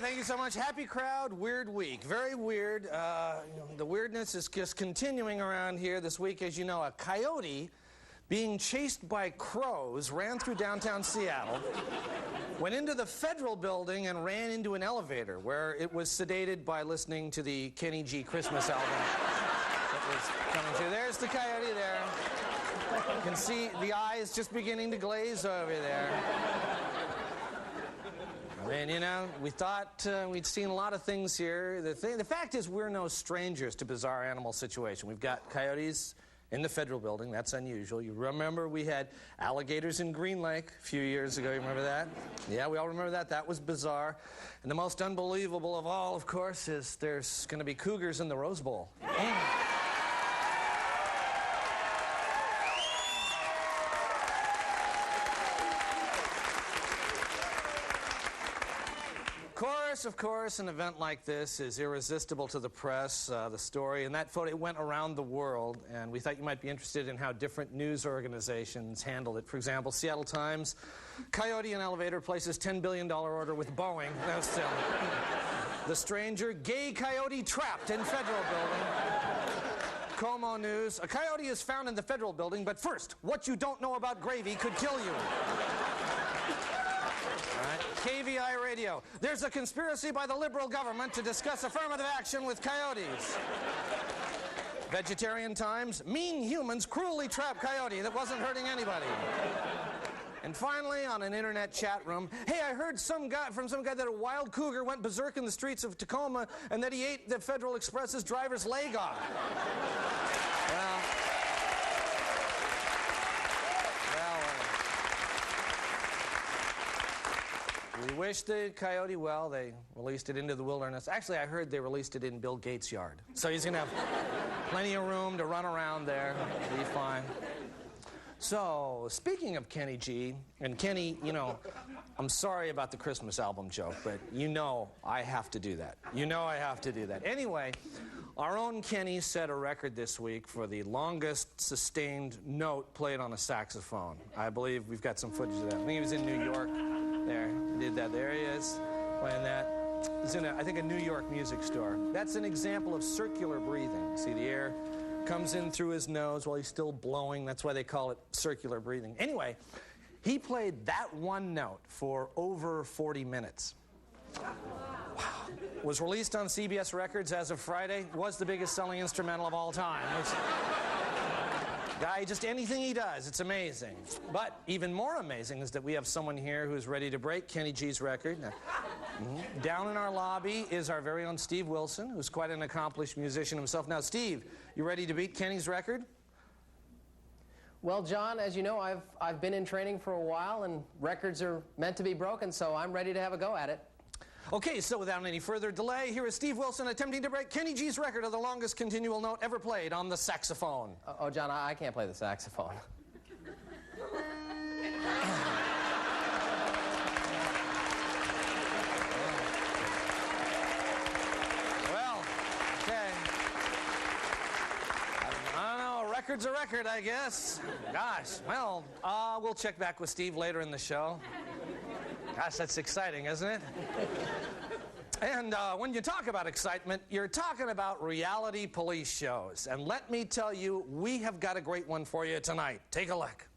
thank you so much. Happy crowd, weird week. Very weird. The weirdness is just continuing around here this week. As you know, a coyote being chased by crows ran through downtown Seattle, went into the federal building, and ran into an elevator where it was sedated by listening to the Kenny G Christmas album that was coming through. There's the coyote there. You can see the eyes just beginning to glaze over there. And, you know, we thought we'd seen a lot of things here. The fact is we're no strangers to bizarre animal situation. We've got coyotes in the federal building. That's unusual. You remember we had alligators in Green Lake a few years ago. You remember that? Yeah, we all remember that. That was bizarre. And the most unbelievable of all, of course, is there's going to be Cougars in the Rose Bowl. Of course, an event like this is irresistible to the press, the story, and that photo, it went around the world, and we thought you might be interested in how different news organizations handled it. For example, Seattle Times, coyote in elevator places $10 billion order with Boeing. That was silly. The Stranger, gay coyote trapped in federal building. KOMO News, a coyote is found in the federal building, but first, what you don't know about gravy could kill you. KVI Radio. There's a conspiracy by the liberal government to discuss affirmative action with coyotes. Vegetarian Times. Mean humans cruelly trap coyote that wasn't hurting anybody. And finally, on an internet chat room, hey, I heard from some guy that a wild cougar went berserk in the streets of Tacoma and that he ate the Federal Express's driver's leg off. We wish the coyote well. They released it into the wilderness. Actually, I heard they released it in Bill Gates' yard. So he's going to have plenty of room to run around there. It'll be fine. So, speaking of Kenny G, and Kenny, you know, I'm sorry about the Christmas album joke, but you know I have to do that. You know I have to do that. Anyway, our own Kenny set a record this week for the longest sustained note played on a saxophone. I believe we've got some footage of that. I think he was in New York. There, he did that. There he is, playing that. It's in, I think, a New York music store. That's an example of circular breathing. See, the air comes in through his nose while he's still blowing. That's why they call it circular breathing. Anyway, he played that one note for over 40 minutes. Wow. Was released on CBS Records as of Friday. Was the biggest selling instrumental of all time. Guy, just anything he does, it's amazing. But even more amazing is that we have someone here who's ready to break Kenny G's record. Now, down in our lobby is our very own Steve Wilson, who's quite an accomplished musician himself. Now, Steve, you ready to beat Kenny's record? Well, John, as you know, I've been in training for a while, and records are meant to be broken, so I'm ready to have a go at it. Okay, so without any further delay, here is Steve Wilson attempting to break Kenny G's record of the longest continual note ever played on the saxophone. Oh, John, I can't play the saxophone. Well, okay. I don't know, a record's a record, I guess. Gosh, well, we'll check back with Steve later in the show. Gosh, that's exciting, isn't it? And when you talk about excitement, you're talking about reality police shows. And let me tell you, we have got a great one for you tonight. Take a look.